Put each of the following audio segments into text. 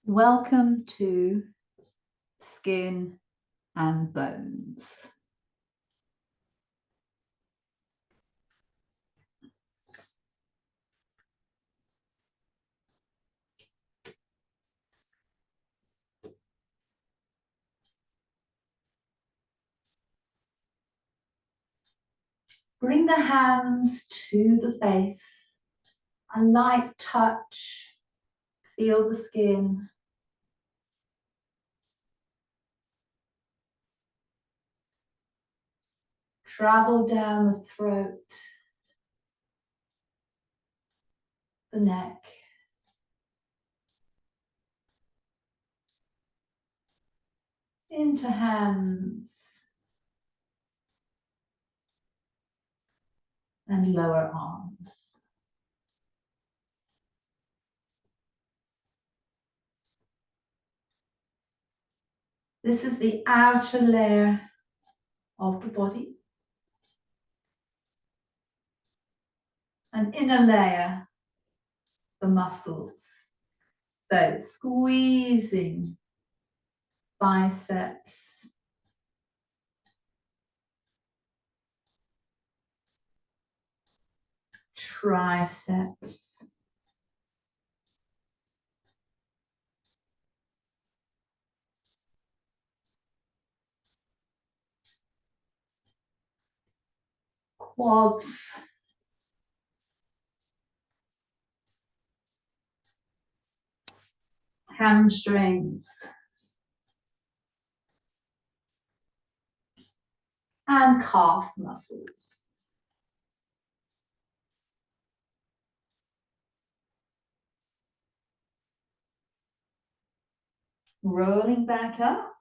Welcome to Skin and Bones. Bring the hands to the face. A light touch. Feel the skin. Travel down the throat, the neck. Into hands and lower arms. This is the outer layer of the body. An inner layer, the muscles. So squeezing biceps, triceps, quads, hamstrings, and calf muscles. Rolling back up.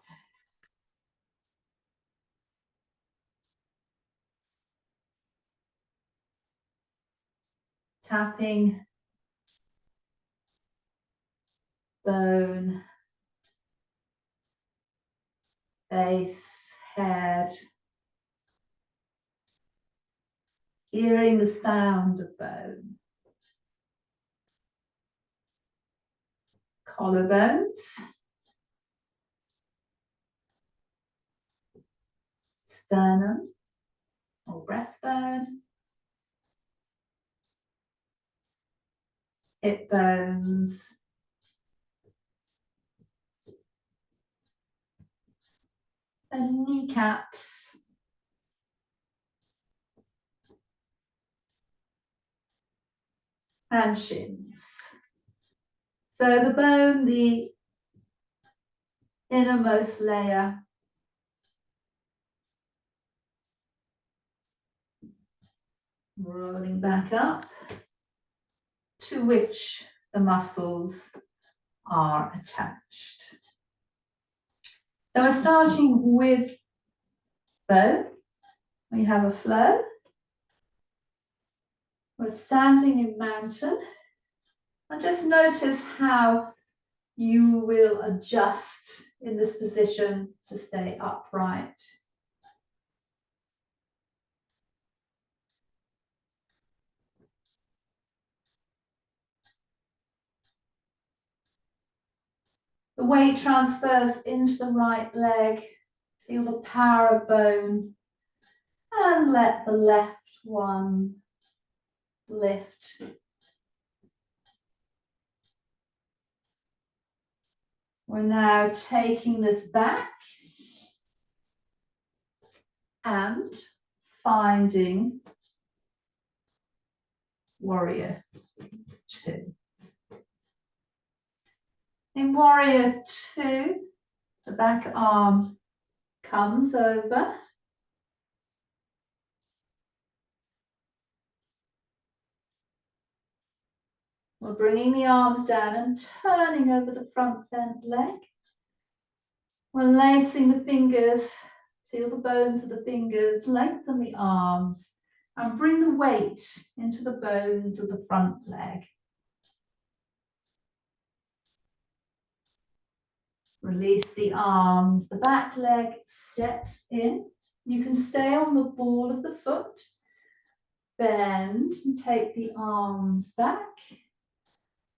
Tapping bone, base, head. Hearing the sound of bone. Collarbones. Sternum or breastbone. Hip bones. And kneecaps. And shins. So the bone, the innermost layer, rolling back up, to which the muscles are attached. So we're starting with bone. We have a flow. We're standing in mountain. And just notice how you will adjust in this position to stay upright. The weight transfers into the right leg. Feel the power of bone. And let the left one lift. We're now taking this back and finding warrior 2. In warrior 2, the back arm comes over. We're bringing the arms down and turning over the front bent leg. We're lacing the fingers, feel the bones of the fingers, lengthen the arms, and bring the weight into the bones of the front leg. Release the arms, the back leg steps in. You can stay on the ball of the foot, bend and take the arms back.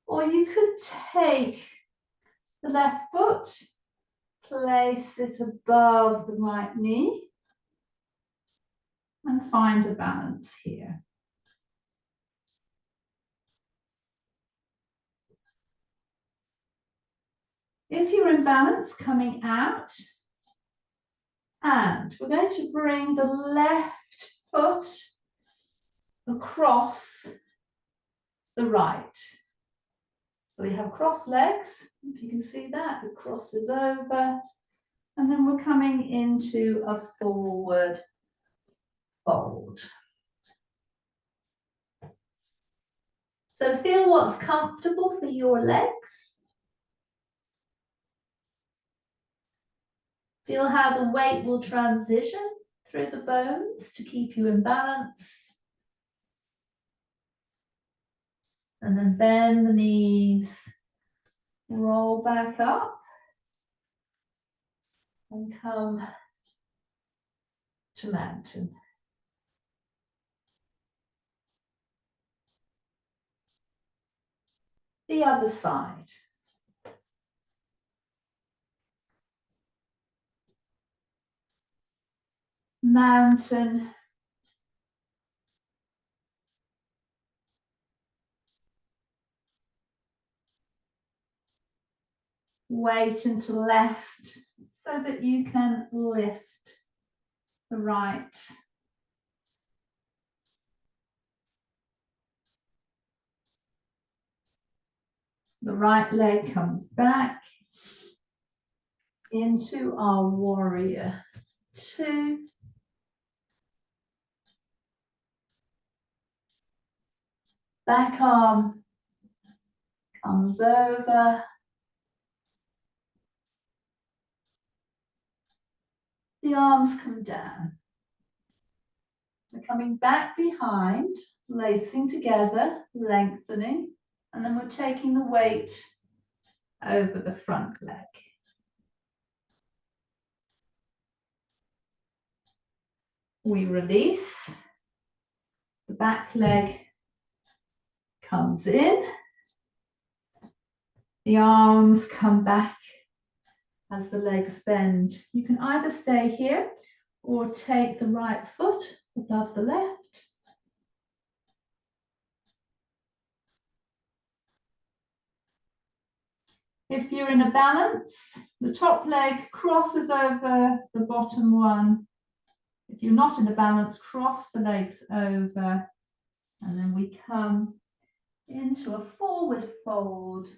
Or you could take The left foot, place it above the right knee and find a balance here. If you're in balance, coming out, and we're going to bring the left foot across the right. So we have crossed legs, if you can see that, it crosses over, and then we're coming into a forward fold. So feel what's comfortable for your legs. Feel how the weight will transition through the bones to keep you in balance. And then bend the knees, roll back up, and come to mountain. The other side. Mountain. Weight into left so that you can lift the right. The right leg comes back into our warrior 2. Back arm comes over. The arms come down. We're coming back behind, lacing together, lengthening, and then we're taking the weight over the front leg. We release. The back leg comes in. The arms come back as the legs bend. You can either stay here or take the right foot above the left. If you're in a balance, the top leg crosses over the bottom one. If you're not in a balance, cross the legs over, and then we come into a forward fold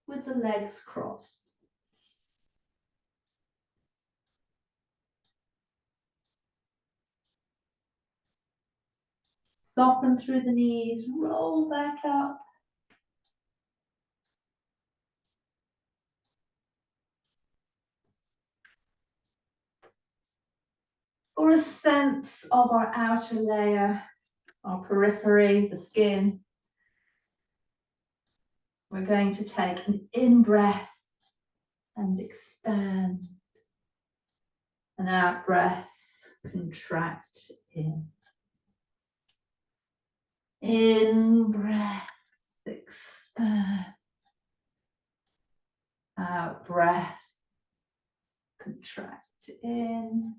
with the legs crossed. Soften through the knees, roll back up. For a sense of our outer layer, our periphery, the skin, we're going to take an in-breath and expand. An out-breath, contract in. In-breath, expand. Out-breath, contract in.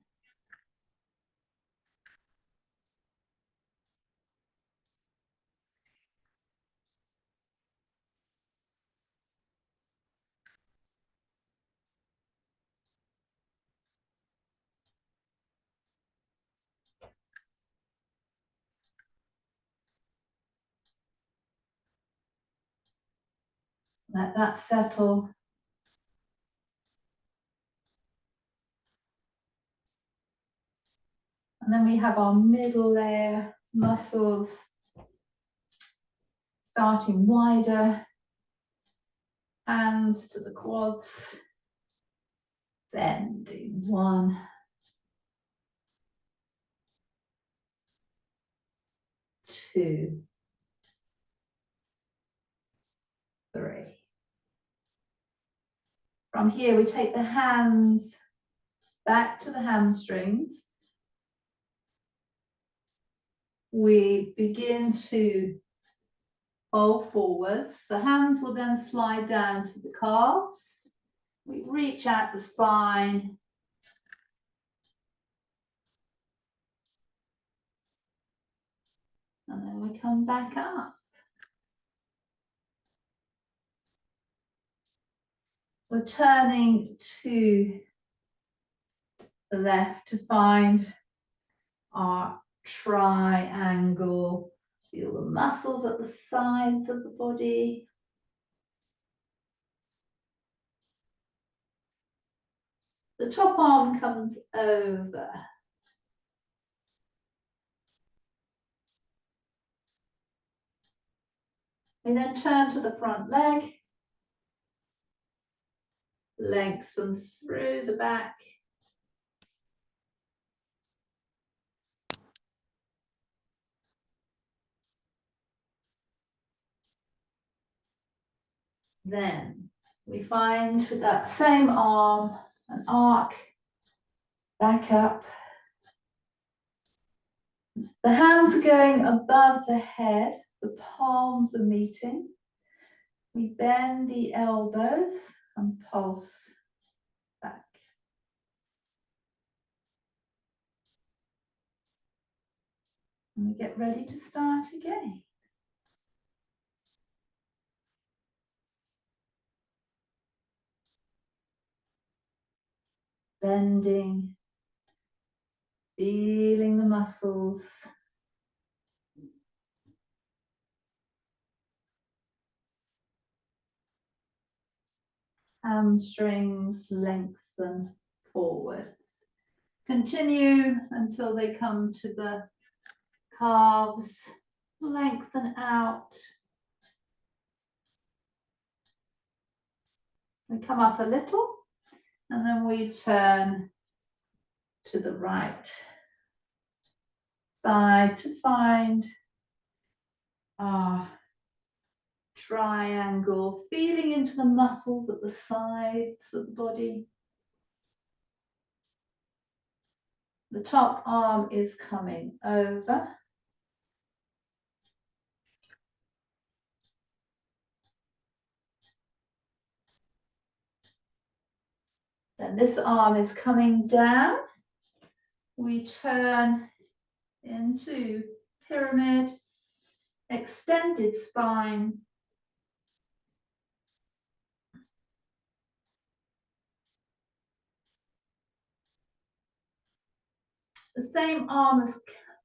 Let that settle. And then we have our middle layer muscles starting wider, hands to the quads, bending 1, 2, 3. From here, we take the hands back to the hamstrings. We begin to fold forwards. The hands will then slide down to the calves. We reach out the spine. And then we come back up. We're turning to the left to find our triangle. Feel the muscles at the sides of the body. The top arm comes over. We then turn to the front leg. Lengthen through the back. Then we find with that same arm an arc back up. The hands are going above the head, the palms are meeting. We bend the elbows and pulse back. And we get ready to start again. Bending, feeling the muscles. Hamstrings lengthen forwards. Continue until they come to the calves. Lengthen out. We come up a little and then we turn to the right side to find our triangle, feeling into the muscles at the sides of the body. The top arm is coming over. Then this arm is coming down. We turn into pyramid, extended spine. The same arm as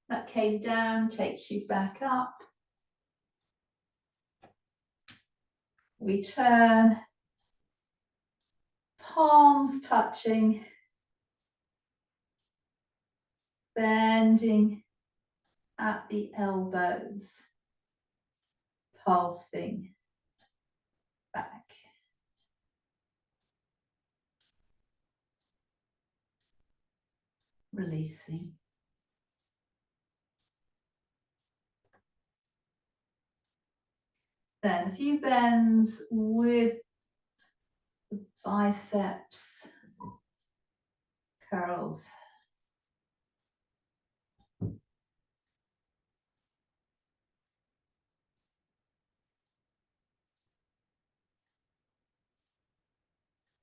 that came down takes you back up. We turn, palms touching, bending at the elbows, pulsing back. Releasing. Then a few bends with the biceps curls.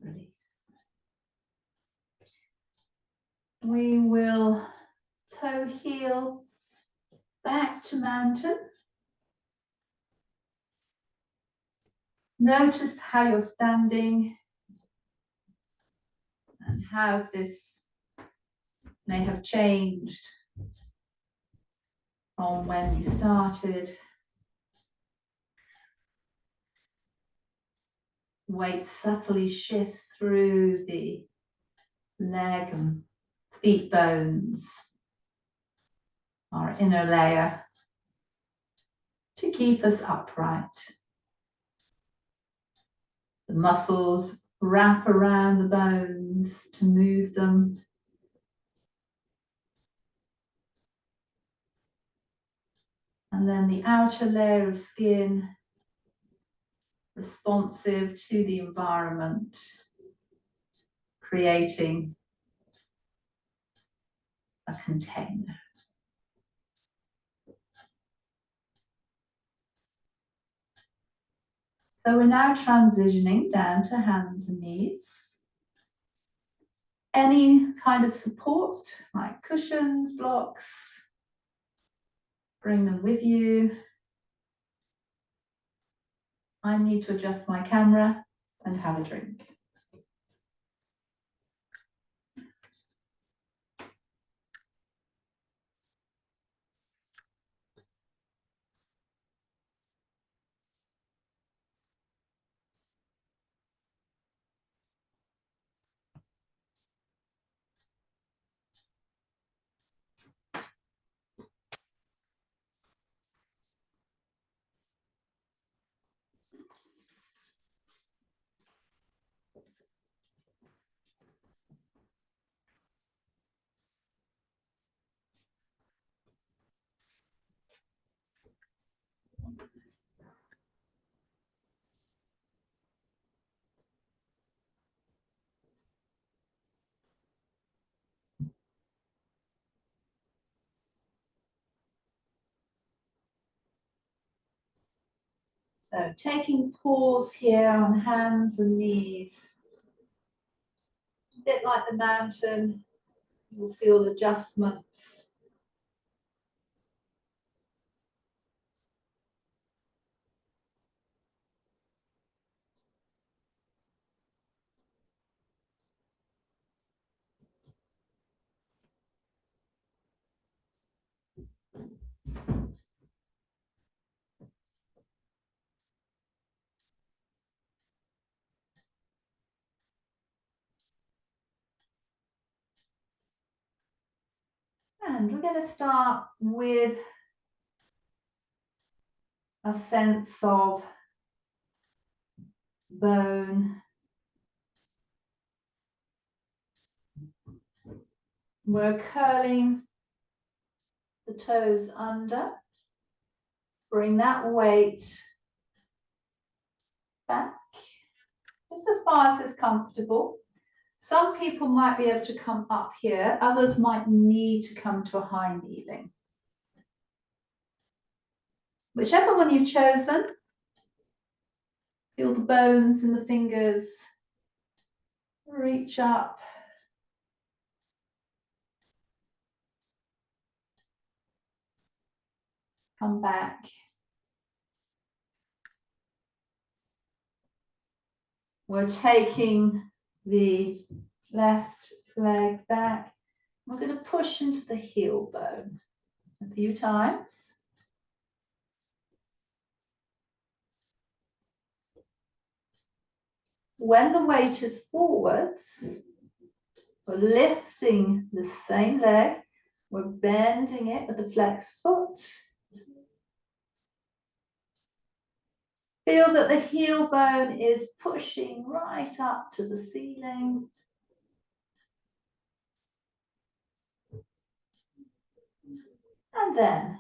Release. We will toe heel back to mountain. Notice how you're standing and how this may have changed from when you started. Weight subtly shifts through the leg and feet bones, our inner layer, to keep us upright. The muscles wrap around the bones to move them. And then the outer layer of skin, responsive to the environment, creating a container. So we're now transitioning down to hands and knees. any kind of support, like cushions, blocks, bring them with you. I need to adjust my camera and have a drink. So taking pause here on hands and knees. A bit like the mountain, you'll feel adjustments. And we're going to start with a sense of bone. We're curling the toes under. Bring that weight back, just as far as is comfortable. Some people might be able to come up here, others might need to come to a high kneeling. Whichever one you've chosen, feel the bones in the fingers, reach up. Come back. We're taking the left leg back. We're going to push into the heel bone a few times. When the weight is forwards, we're lifting the same leg. We're bending it with the flexed foot. Feel that the heel bone is pushing right up to the ceiling. And then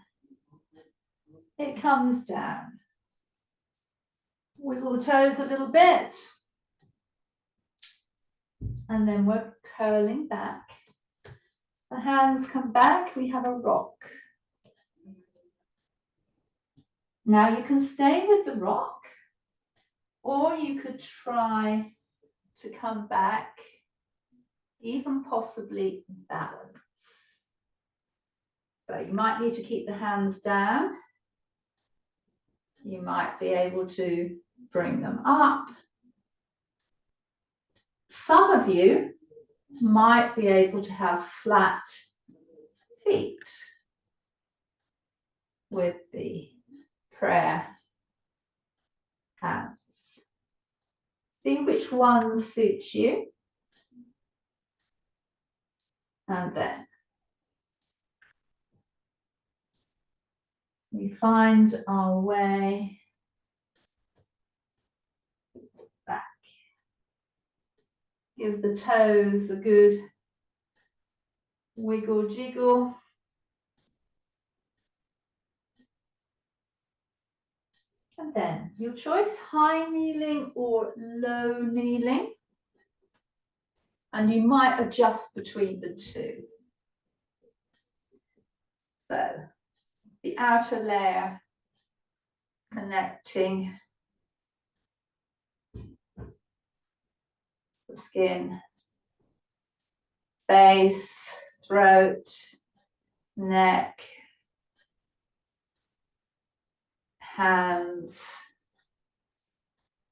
it comes down. Wiggle the toes a little bit. And then we're curling back. The hands come back. We have a rock. Now you can stay with the rock, or you could try to come back, even possibly balance. So you might need to keep the hands down. You might be able to bring them up. Some of you might be able to have flat feet with the prayer hands. See which one suits you. And then we find our way back. Give the toes a good wiggle jiggle. And then your choice, high kneeling or low kneeling. And you might adjust between the two. So the outer layer connecting the skin face, throat, neck, hands,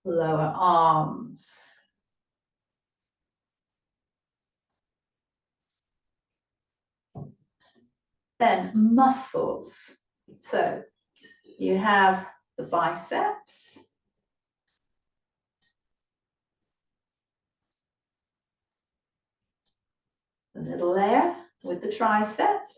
lower arms. Then muscles. So you have the biceps, the middle layer with the triceps,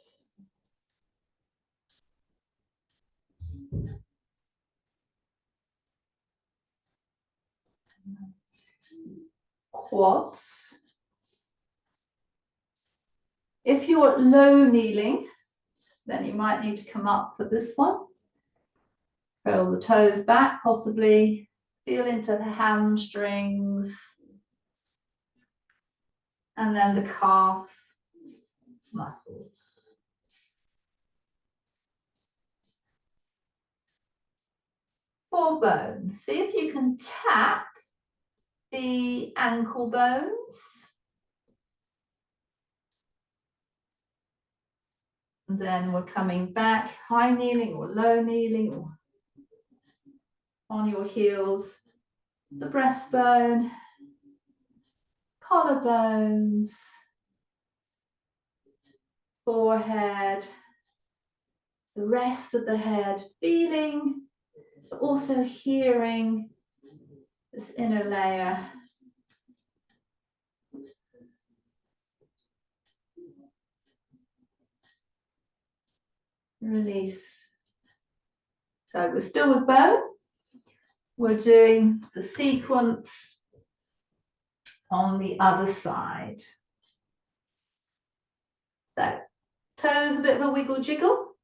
quads. If you're low kneeling, then you might need to come up for this one. Curl the toes back, possibly feel into the hamstrings, and then the calf muscles. For bone, see if you can tap the ankle bones. And then we're coming back, high kneeling or low kneeling or on your heels, the breastbone, collarbones, forehead, the rest of the head, feeling, but also hearing this inner layer. Release. So we're still with bone. We're doing the sequence on the other side. So toes, a bit of a wiggle jiggle.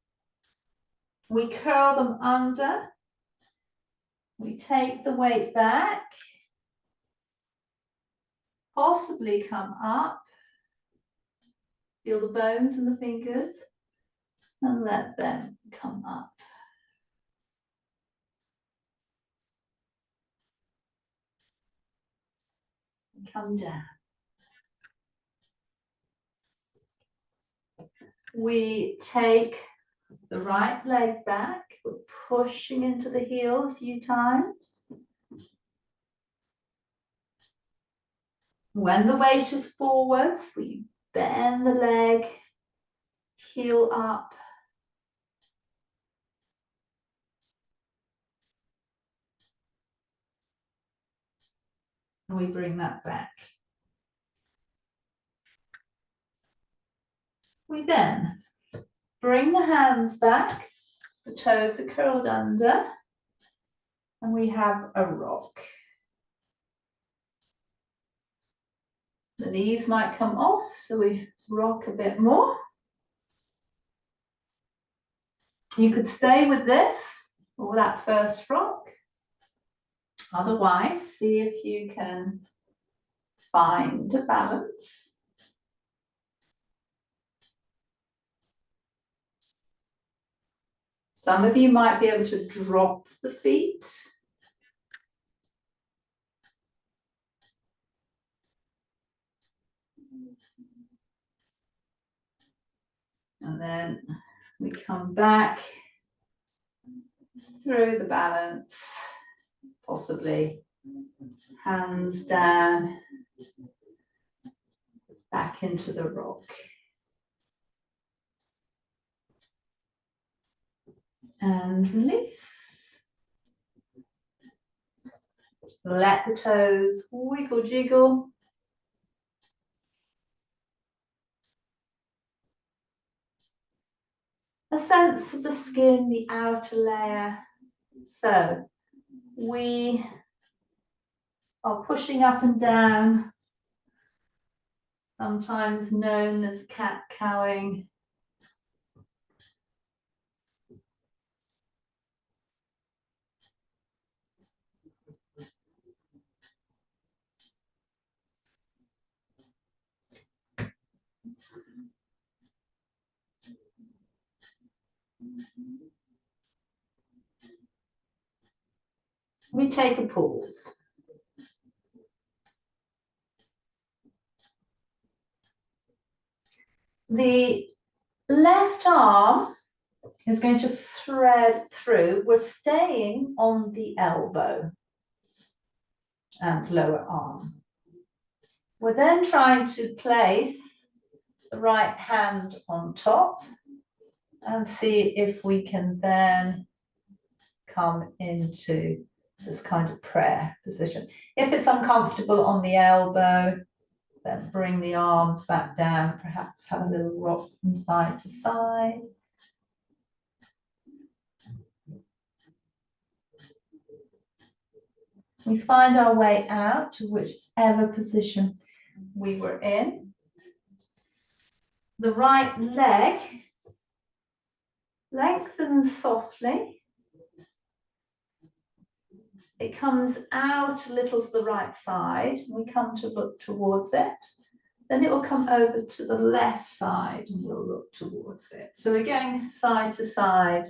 We curl them under. We take the weight back. Possibly come up. Feel the bones and the fingers. And let them come up. And come down. We take the right leg back. We're pushing into the heel a few times. When the weight is forwards, we bend the leg, heel up. And we bring that back. We then bring the hands back, the toes are curled under, and we have a rock. The knees might come off, so we rock a bit more. You could stay with this or that first rock. Otherwise, see if you can find a balance. Some of you might be able to drop the feet. And then we come back through the balance, possibly hands down, back into the rock. And release. Let the toes wiggle jiggle. A sense of the skin, the outer layer. So we are pushing up and down, sometimes known as cat-cowing. We take a pause. The left arm is going to thread through. We're staying on the elbow and lower arm. We're then trying to place the right hand on top and see if we can then come into this kind of prayer position. If it's uncomfortable on the elbow, then bring the arms back down, perhaps have a little rock from side to side. We find our way out to whichever position we were in. The right leg lengthens softly. It comes out a little to the right side. We come to look towards it. Then it will come over to the left side and we'll look towards it. So we're going side to side.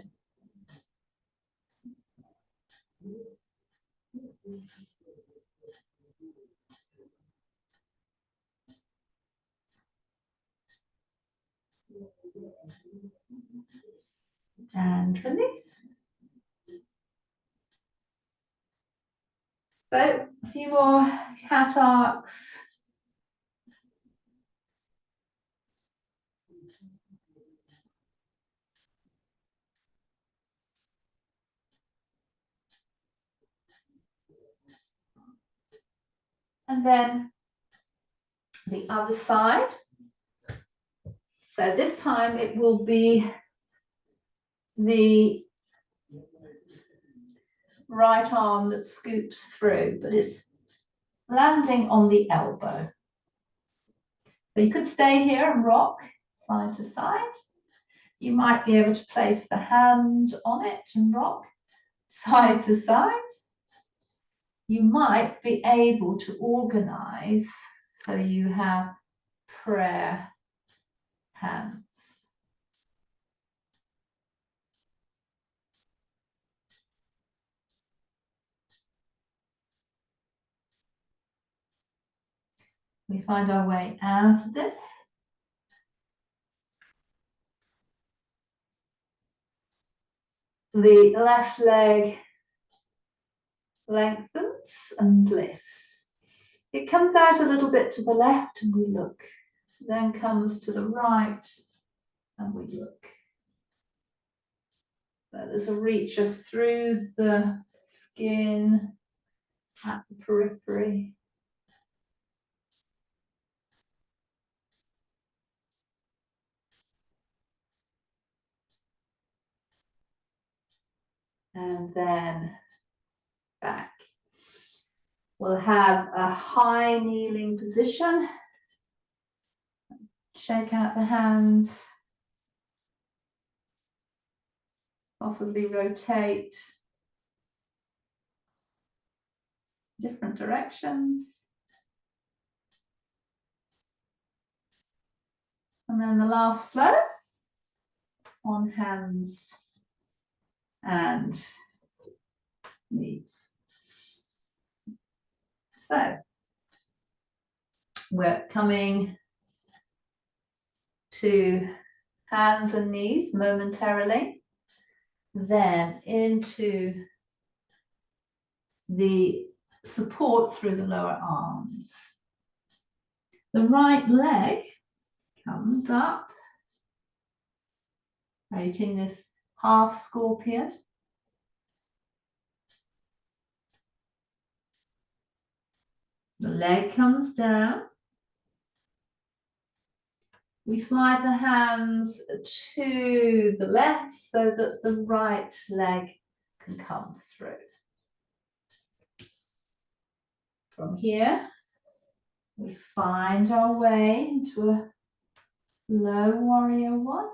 And release. So a few more cat arcs. And then the other side. So this time it will be the right arm that scoops through, but it's landing on the elbow. So you could stay here and rock side to side. You might be able to place the hand on it and rock side to side. You might be able to organize so you have prayer hands. We find our way out of this. The left leg lengthens and lifts. It comes out a little bit to the left and we look. Then comes to the right and we look. So this will reach us through the skin at the periphery. And then back. We'll have a high kneeling position. Shake out the hands. Possibly rotate different directions. And then the last flow on hands and knees. So we're coming to hands and knees momentarily, then into the support through the lower arms. The right leg comes up, creating this half scorpion. The leg comes down. We slide the hands to the left so that the right leg can come through. From here, we find our way into a low warrior one.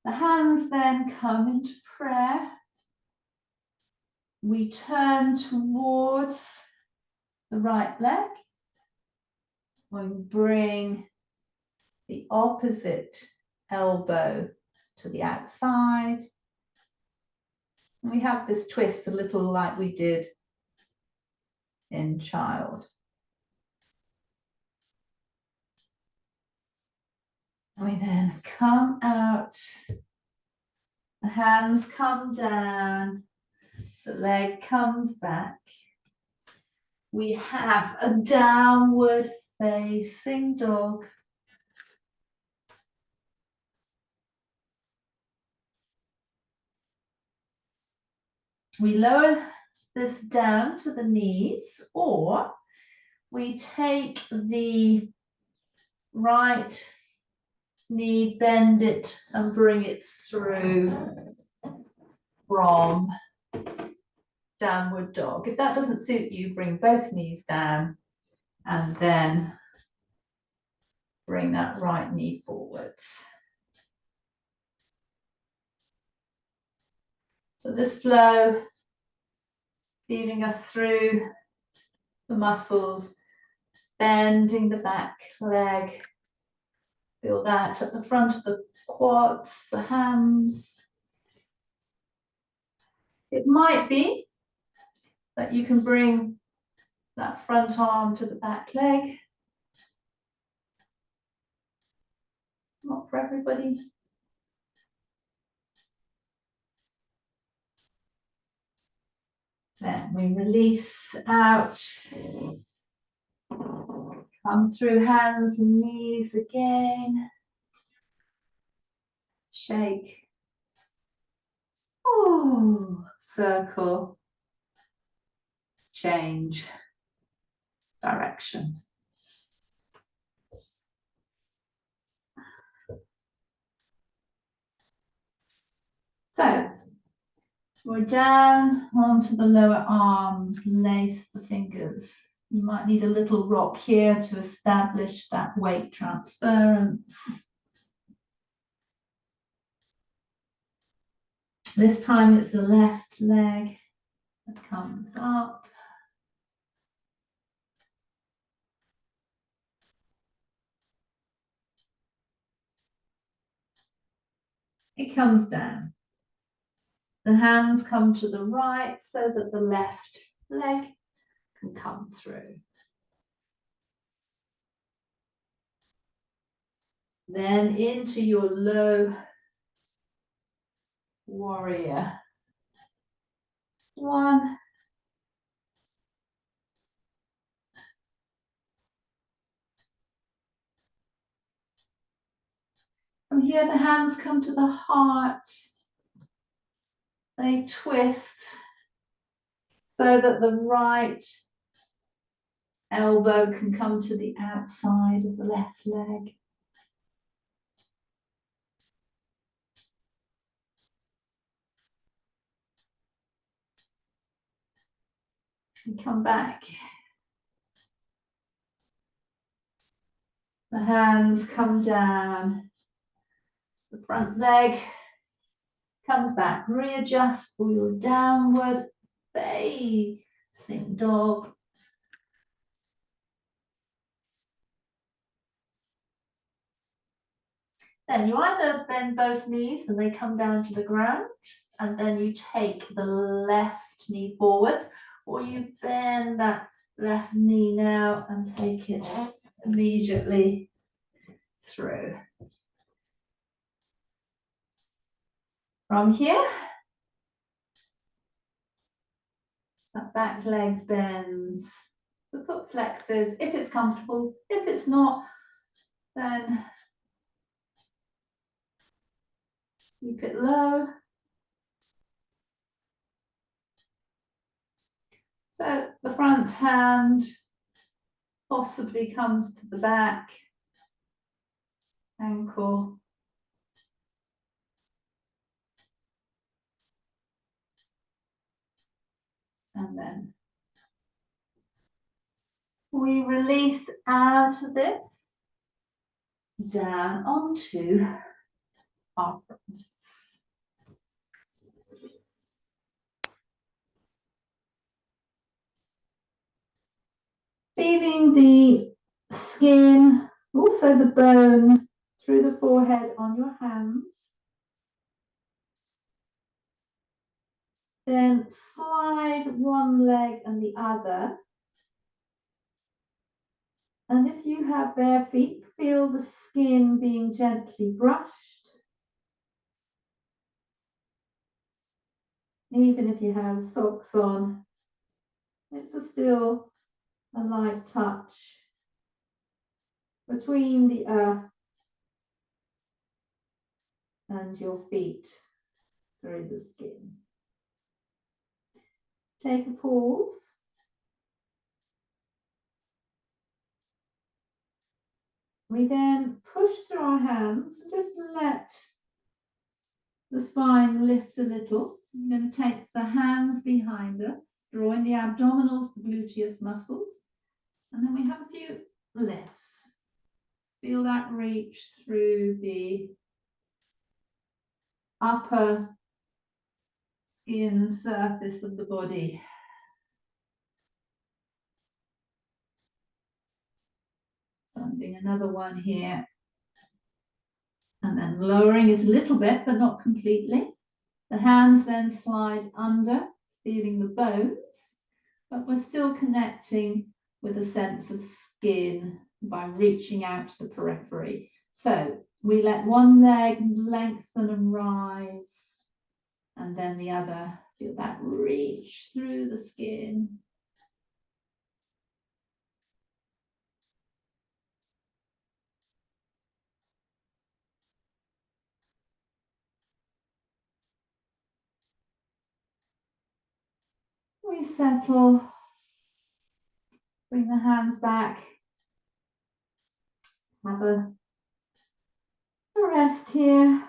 The hands then come into prayer. We turn towards the right leg. We bring the opposite elbow to the outside. And we have this twist a little like we did in child. We then come out, the hands come down, the leg comes back. We have a downward facing dog. We lower this down to the knees, or we take the right knee, bend it and bring it through from downward dog. If that doesn't suit you, bring both knees down and then bring that right knee forwards. So this flow, feeding us through the muscles, bending the back leg. Feel that at the front of the quads, the hams. It might be that you can bring that front arm to the back leg. Not for everybody. Then we release out. Come through hands and knees again. Shake. Oh, circle. Change direction. So we're down onto the lower arms, lace the fingers. You might need a little rock here to establish that weight transference. This time it's the left leg that comes up. It comes down. The hands come to the right so that the left leg can come through. Then into your low warrior. 1. From here, the hands come to the heart. They twist so that the right elbow can come to the outside of the left leg. And come back. The hands come down. The front leg comes back. Readjust for your downward facing dog. Then you either bend both knees and they come down to the ground, and then you take the left knee forwards, or you bend that left knee now and take it immediately through. From here, that back leg bends, the foot flexes if it's comfortable. If it's not, then keep it low. So the front hand possibly comes to the back, ankle. And then we release out of this, down onto our front. Feeling the skin, also the bone through the forehead on your hands. Then slide one leg and the other And if you have bare feet, feel the skin being gently brushed. Even if you have socks on, it's still a light touch between the earth and your feet through the skin. Take a pause. We then push through our hands and just let the spine lift a little. I'm going to take the hands behind us, draw in the abdominals, the gluteus muscles, and then we have a few lifts. Feel that reach through the upper skin surface of the body. So I'm doing another one here. And then lowering it a little bit, but not completely. The hands then slide under, feeling the bones, but we're still connecting with a sense of skin by reaching out to the periphery. So we let one leg lengthen and rise, and then the other, feel that reach through the skin. We settle, bring the hands back, have a rest here.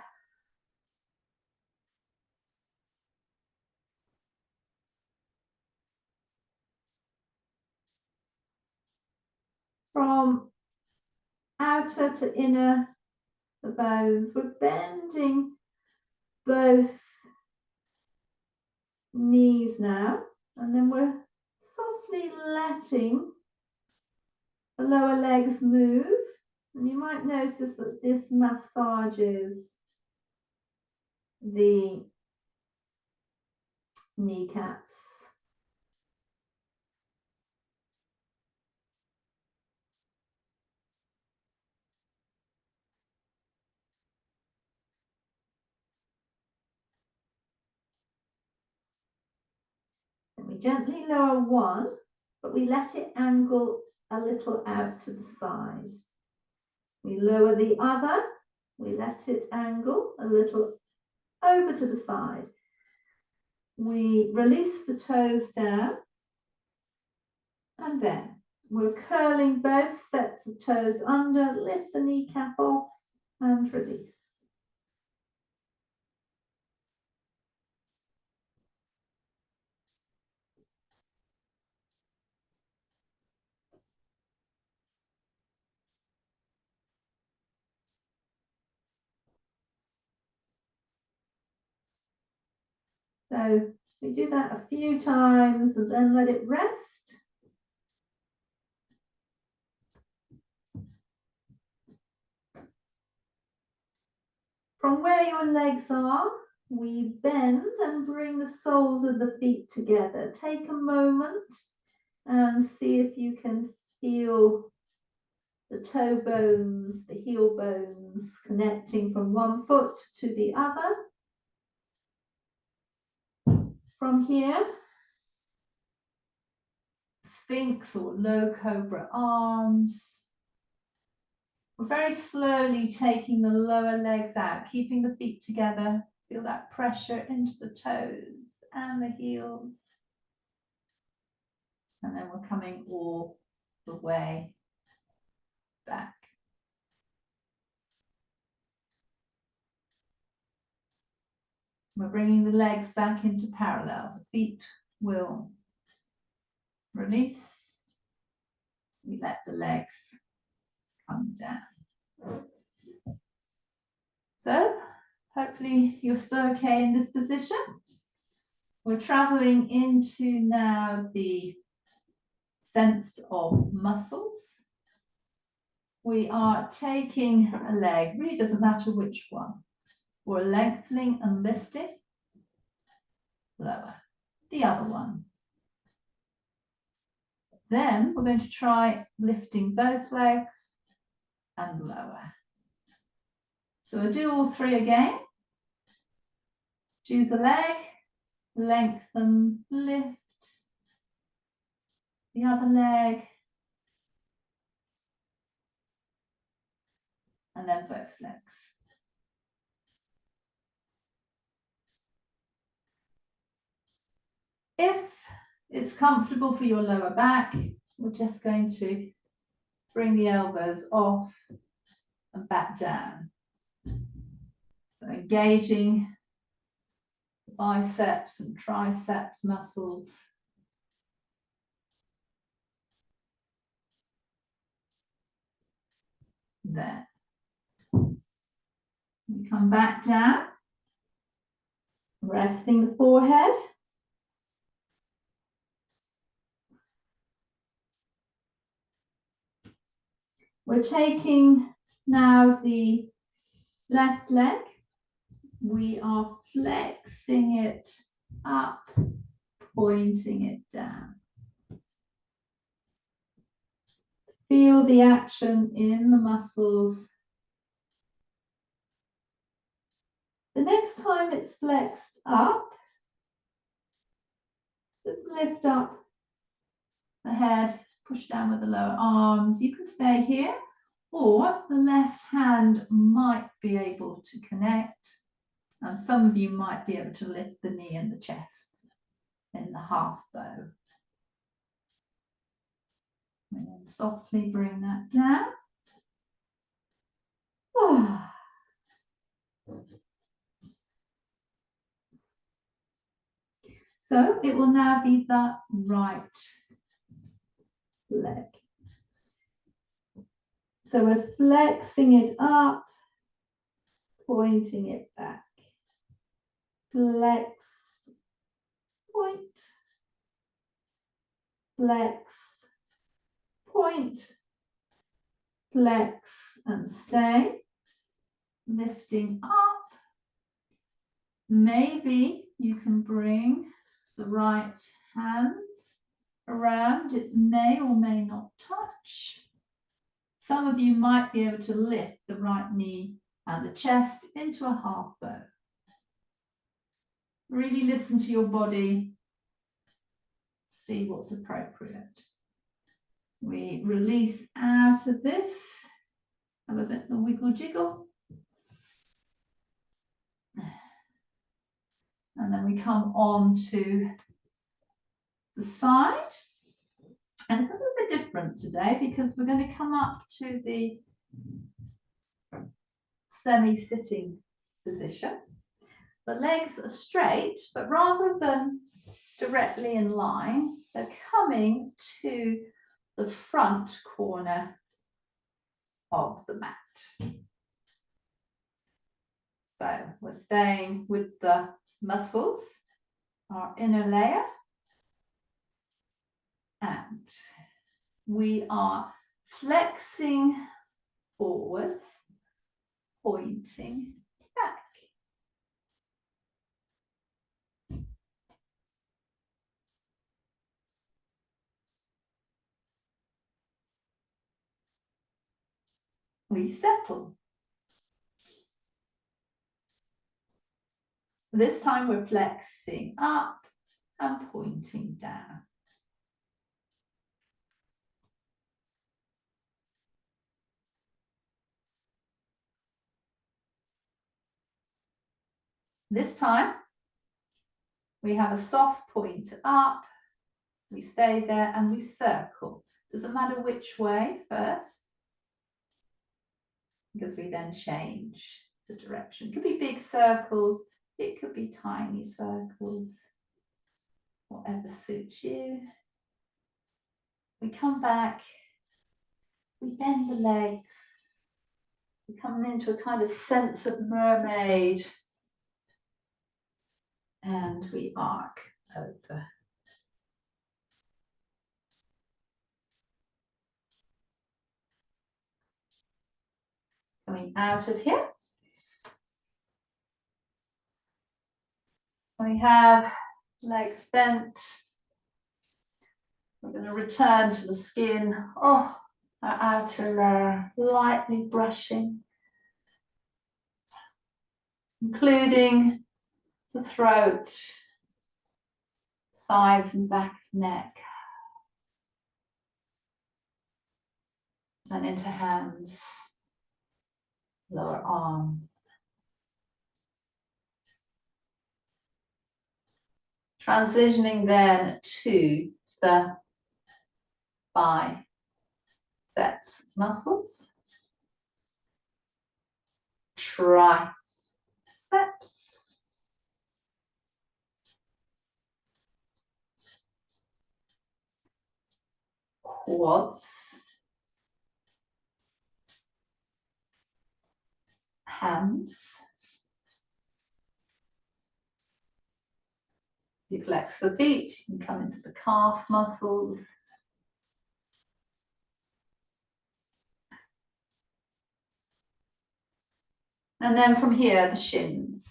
From outer to inner, the bones, we're bending both knees now, and then we're softly letting the lower legs move. And you might notice that this massages the kneecaps. And we gently lower one, but we let it angle a little out to the side. We lower the other, we let it angle a little over to the side. We release the toes down, and then we're curling both sets of toes under, lift the kneecap off and release. So we do that a few times and then let it rest. From where your legs are, we bend and bring the soles of the feet together. Take a moment and see if you can feel the toe bones, the heel bones connecting from one foot to the other. From here, Sphinx or low cobra arms. We're very slowly taking the lower legs out, keeping the feet together. Feel that pressure into the toes and the heels. And then we're coming all the way back. We're bringing the legs back into parallel. The feet will release. We let the legs come down. So hopefully you're still okay in this position. We're traveling into now the sense of muscles. We are taking a leg, really doesn't matter which one. We're lengthening and lifting. Lower. The other one. Then we're going to try lifting both legs and lower. So we'll do all three again. Choose a leg, lengthen, lift. The other leg. And then both legs. If it's comfortable for your lower back, we're just going to bring the elbows off and back down. So engaging the biceps and triceps muscles. There. We come back down, resting the forehead. We're taking now the left leg. We are flexing it up, pointing it down. Feel the action in the muscles. The next time it's flexed up, just lift up the head, push down with the lower arms. You can stay here, or the left hand might be able to connect. And some of you might be able to lift the knee and the chest in the half bow. And then softly bring that down. So it will now be the right leg. So we're flexing it up, pointing it back. Flex, point, flex, point, flex and stay. Lifting up. Maybe you can bring the right hand around. It may or may not touch. Some of you might be able to lift the right knee and the chest into a half bow. Really listen to your body. See what's appropriate. We release out of this. Have a bit of a wiggle jiggle. And then we come on to the side. And it's a little bit different today because we're going to come up to the semi-sitting position. The legs are straight, but rather than directly in line, they're coming to the front corner of the mat. So we're staying with the muscles, our inner layer, and we are flexing forwards, pointing back. We settle. This time we're flexing up and pointing down. This time we have a soft point up, we stay there and we circle. Doesn't matter which way first, because we then change the direction. It could be big circles, it could be tiny circles, whatever suits you. We come back, we bend the legs, we come into a kind of sense of mermaid, and we arc over. Coming out of here, we have legs bent, We're going to return to the skin. Oh, our outer layer, lightly brushing, including the throat, sides and back of neck, and into hands, lower arms. Transitioning then to the biceps muscles, triceps, quads, hands. You flex the feet, you can come into the calf muscles. And then from here, the shins.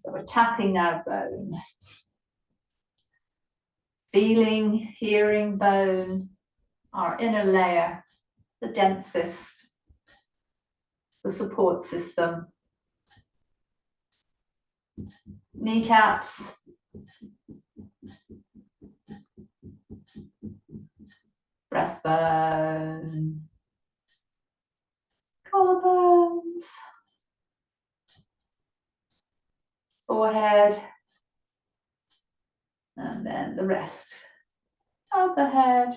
So we're tapping now bone. Feeling, hearing bone, our inner layer, the densest, the support system. Kneecaps. Breastbone. Collarbones. Forehead. And then the rest of the head.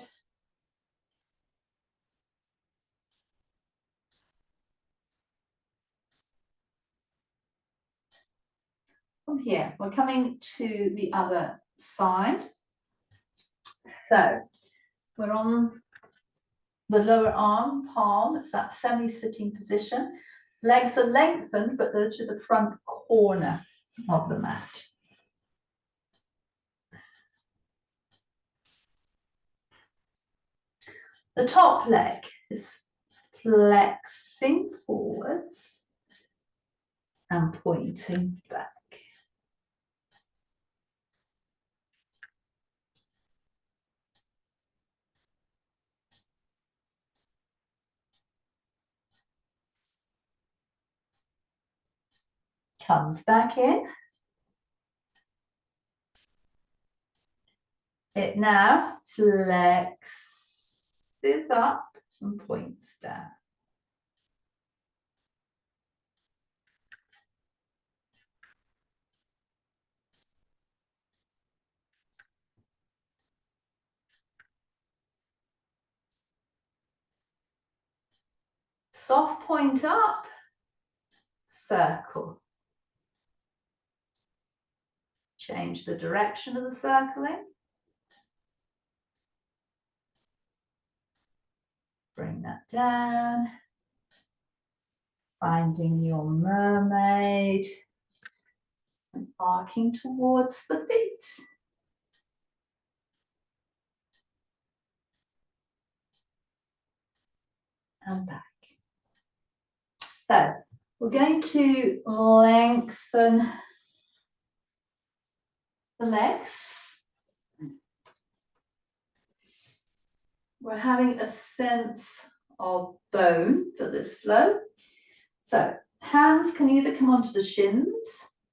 From here, we're coming to the other side. So we're on the lower arm, palm, it's that semi-sitting position. Legs are lengthened, but they're to the front corner of the mat. The top leg is flexing forwards and pointing back. Comes back in. It now flexes up and points down. Soft point up, circle. Change the direction of the circling. Bring that down. Finding your mermaid and arcing towards the feet. And back. So we're going to lengthen the legs. We're having a sense of bone for this flow. So hands can either come onto the shins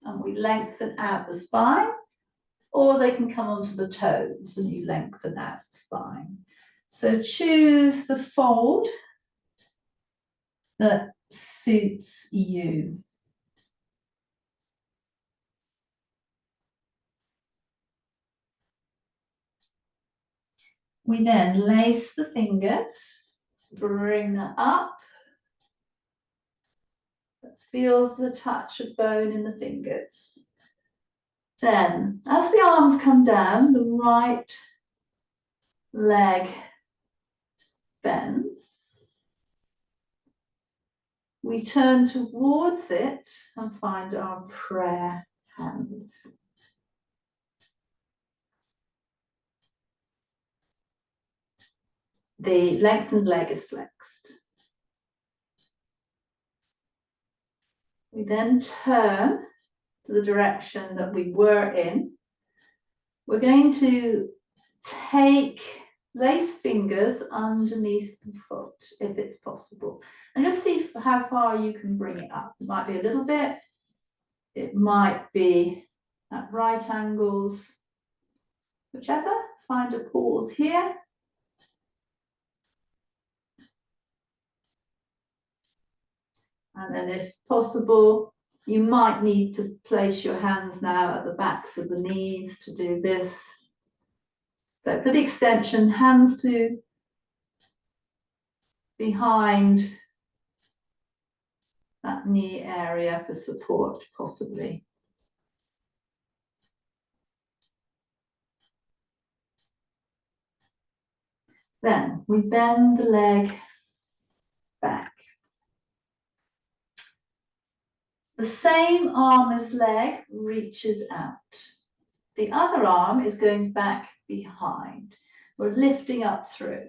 and we lengthen out the spine, or they can come onto the toes and you lengthen out the spine. So choose the fold that suits you. We then lace the fingers, bring that up. Feel the touch of bone in the fingers. Then, as the arms come down, the right leg bends. We turn towards it and find our prayer hands. The lengthened leg is flexed. We then turn to the direction that we were in. We're going to take lace fingers underneath the foot if it's possible. And just see how far you can bring it up. It might be a little bit. It might be at right angles. Whichever. Find a pause here. And then if possible, you might need to place your hands now at the backs of the knees to do this. So for the extension, hands to behind that knee area for support, possibly. Then we bend the leg back. The same arm as leg reaches out. The other arm is going back behind. We're lifting up through.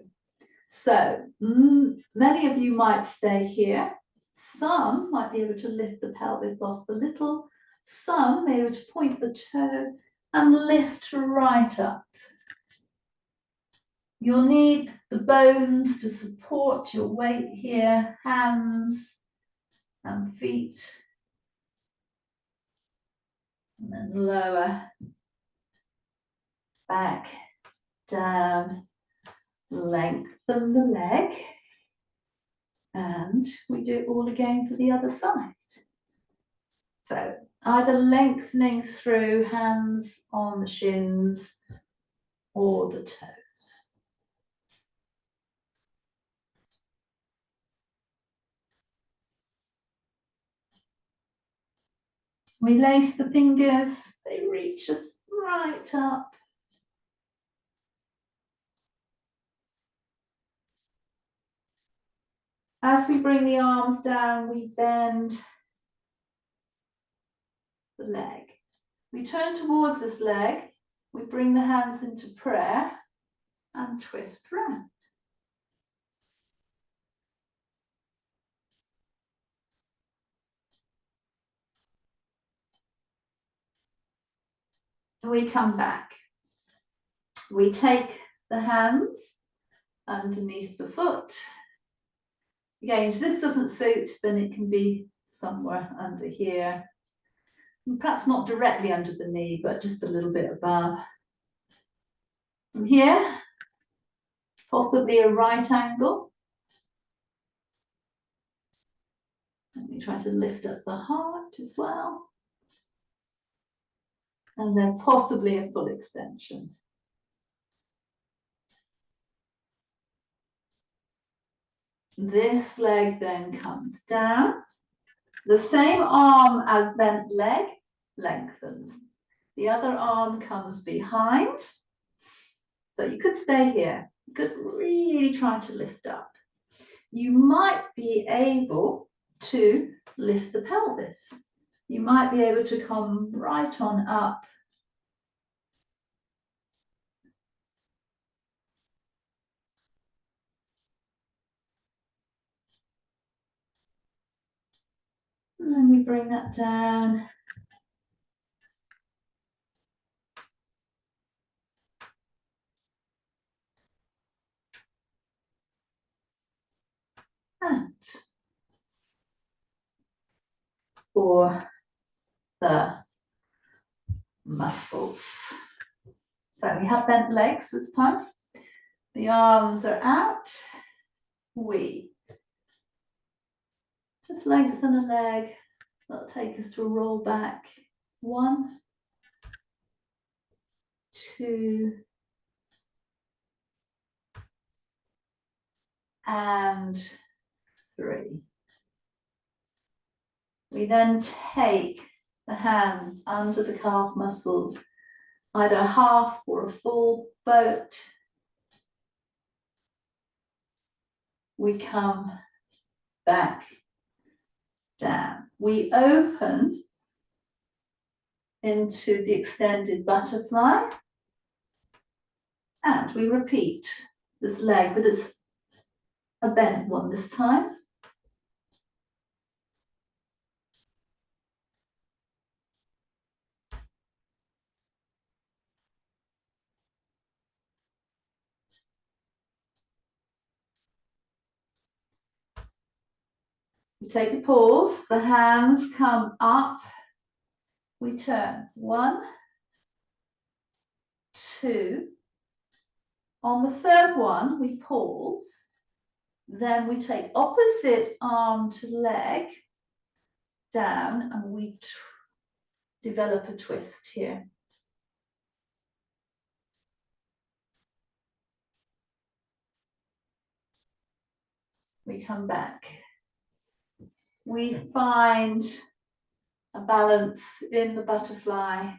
So many of you might stay here. Some might be able to lift the pelvis off a little. Some may be able to point the toe and lift right up. You'll need the bones to support your weight here, hands and feet. And then lower, back, down, lengthen the leg. And we do it all again for the other side. So either lengthening through, hands on the shins or the toes. We lace the fingers, they reach us right up. As we bring the arms down, we bend the leg. We turn towards this leg, we bring the hands into prayer and twist round. We come back. We take the hands underneath the foot. Again, if this doesn't suit, then it can be somewhere under here. And perhaps not directly under the knee, but just a little bit above. From here, possibly a right angle. Let me try to lift up the heart as well. And then possibly a full extension. This leg then comes down. The same arm as bent leg lengthens. The other arm comes behind. So you could stay here. You could really try to lift up. You might be able to lift the pelvis. You might be able to come right on up. And then we bring that down. And for the muscles. So we have bent legs this time. The arms are out. We just lengthen a leg. That'll take us to a roll back. 1, 2, and 3. We then take the hands under the calf muscles, either half or a full boat. We come back down. We open into the extended butterfly, and we repeat this leg, but it's a bent one this time. take a pause, the hands come up, we turn 1, 2. On the third one, we pause, then we take opposite arm to leg down and we develop a twist here. We come back. We find a balance in the butterfly.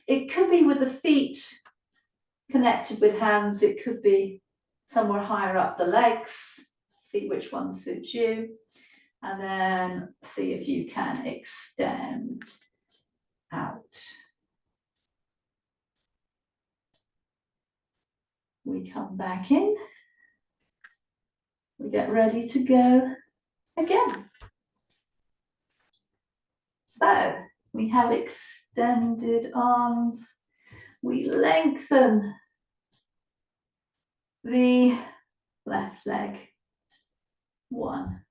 It could be with the feet connected with hands. It could be somewhere higher up the legs. See which one suits you. And then see if you can extend out. We come back in. We get ready to go again. So we have extended arms. We lengthen the left leg. 1,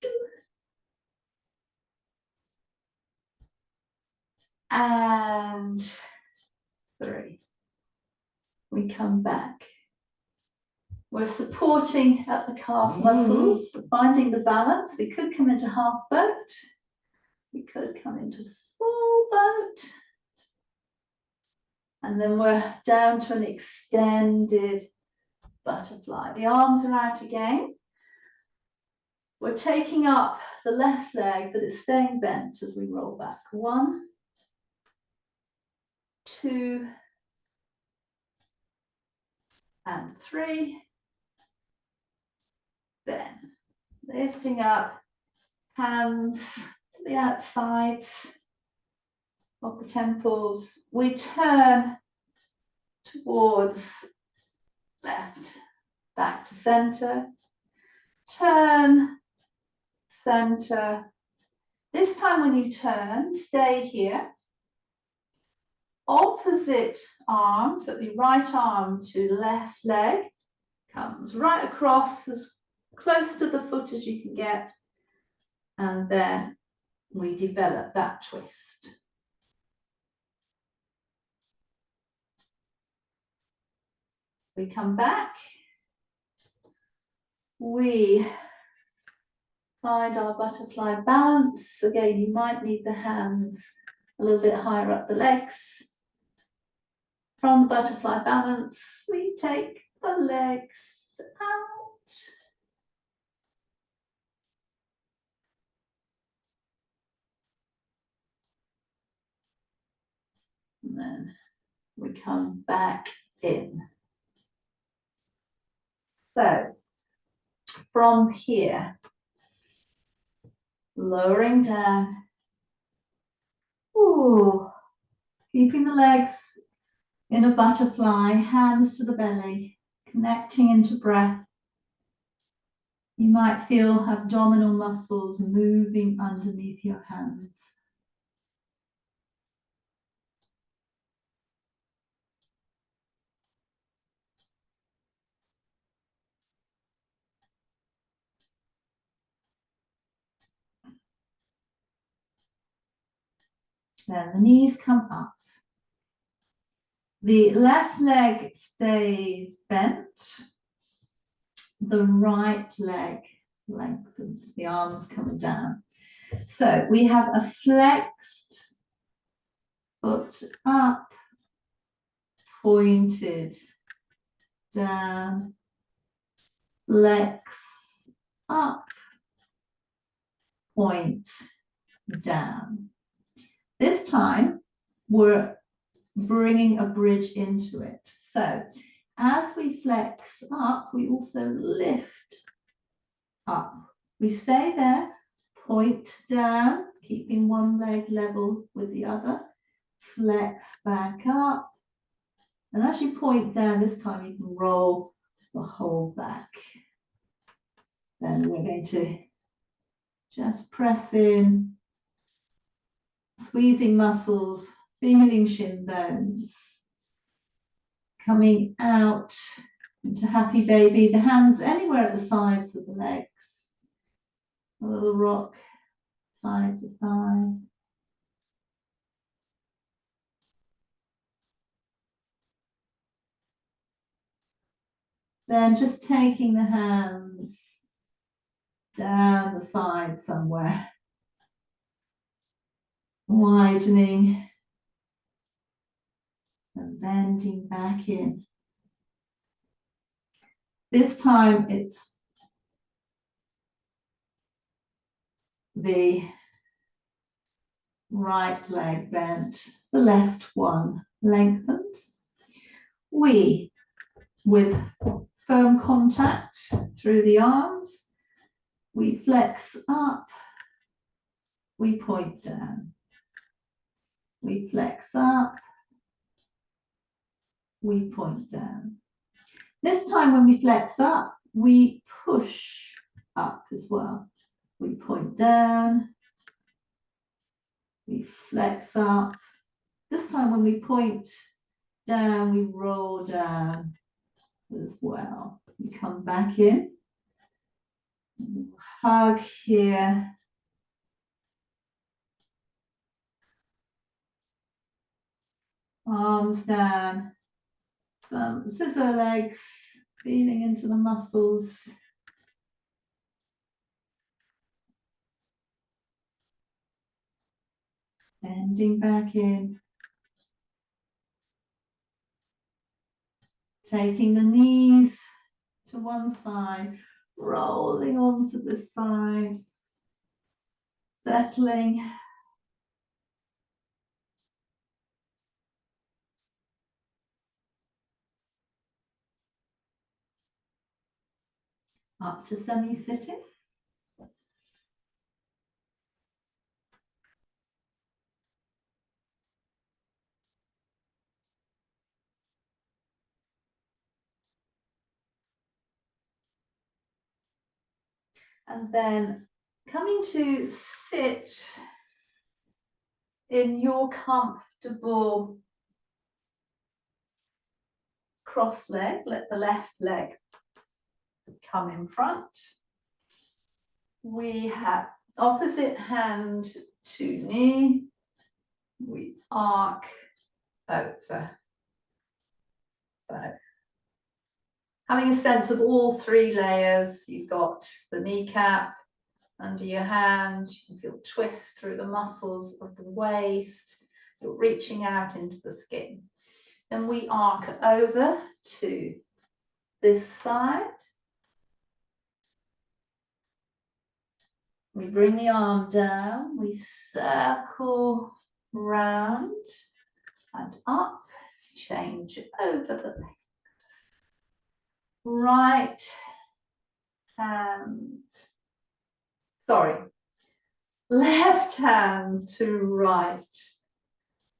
2, and 3. We come back. We're supporting at the calf muscles, finding the balance. We could come into half boat. We could come into full boat. And then we're down to an extended butterfly. The arms are out again. We're taking up the left leg, but it's staying bent as we roll back. 1, 2, and 3. Then lifting up, hands to the outsides of the temples. We turn towards left, back to center. Turn, center. This time when you turn, stay here. Opposite arm, so the right arm to left leg, comes right across as close to the foot as you can get, and then we develop that twist. We come back, we find our butterfly balance. Again, you might need the hands a little bit higher up the legs. From the butterfly balance, we take the legs out. And then we come back in. So from here, lowering down, keeping the legs in a butterfly, hands to the belly, connecting into breath. You might feel abdominal muscles moving underneath your hands. Then the knees come up. The left leg stays bent. The right leg lengthens. The arms come down. So we have a flexed foot up, pointed down, legs up, point down. This time we're bringing a bridge into it. So as we flex up, we also lift up. We stay there, point down, keeping one leg level with the other, flex back up. And as you point down, this time you can roll the whole back. Then we're going to just press in, squeezing muscles, feeling shin bones. Coming out into happy baby, the hands anywhere at the sides of the legs. A little rock side to side. Then just taking the hands down the side somewhere, widening and bending back in. This time it's the right leg bent, the left one lengthened. We, with firm contact through the arms, we flex up, we point down. We flex up, we point down. This time when we flex up, we push up as well. We point down, we flex up. This time when we point down, we roll down as well. We come back in, hug here. Arms down, scissor legs, feeling into the muscles. Bending back in. Taking the knees to one side, rolling onto this side, settling. Up to semi-sitting. And then coming to sit in your comfortable cross leg. Let the left leg come in front. We have opposite hand to knee. We arc over. So having a sense of all three layers. You've got the kneecap under your hand. You can feel twists through the muscles of the waist. You're reaching out into the skin. Then we arc over to this side. We bring the arm down. We circle round and up. Change over the leg. Right hand, sorry, left hand to right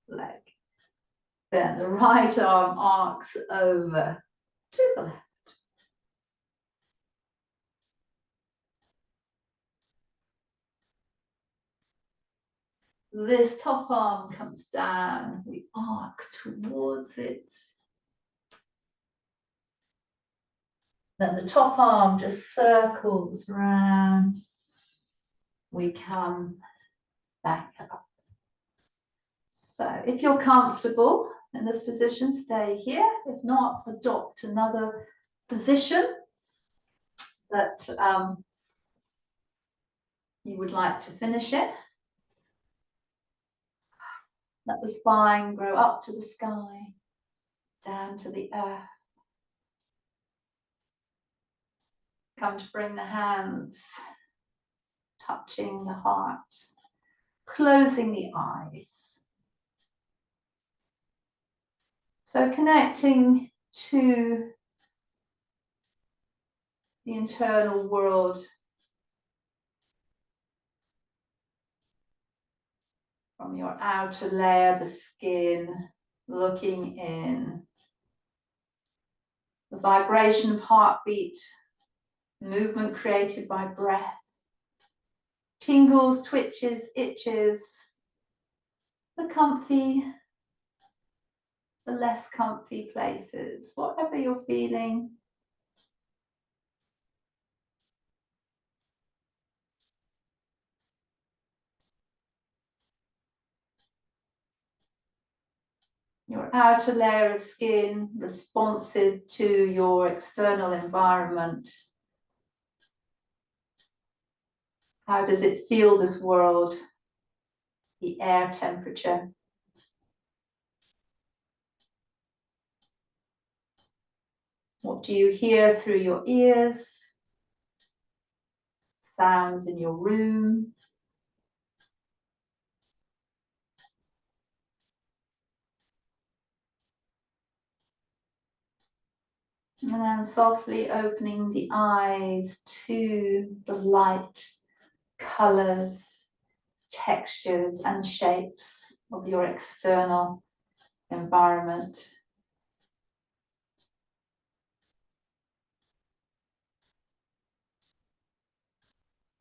leg. Then the right arm arcs over to the left. This top arm comes down, we arc towards it. Then the top arm just circles round. We come back up. So if you're comfortable in this position, stay here. If not, adopt another position that you would like to finish in. Let the spine grow up to the sky, down to the earth. Come to bring the hands touching the heart, closing the eyes. So connecting to the internal world from your outer layer, the skin, looking in. The vibration of heartbeat, movement created by breath, tingles, twitches, itches, the comfy, the less comfy places, whatever you're feeling. Your outer layer of skin responsive to your external environment. How does it feel, this world? The air temperature. What do you hear through your ears? Sounds in your room. And then softly opening the eyes to the light, colors, textures, and shapes of your external environment.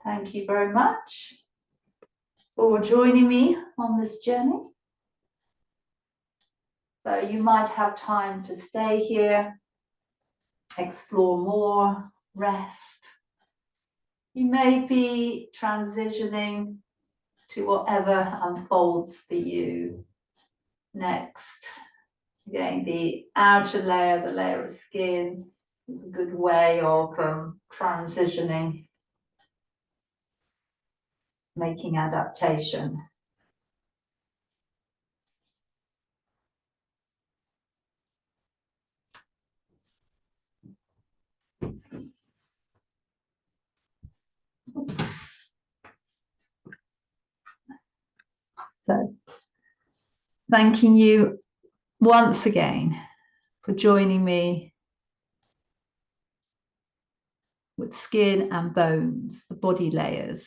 Thank you very much for joining me on this journey. So you might have time to stay here, explore more, rest. You may be transitioning to whatever unfolds for you next. Again, the outer layer, the layer of skin, is a good way of transitioning, making adaptation. So, thanking you once again for joining me with skin and bones, the body layers.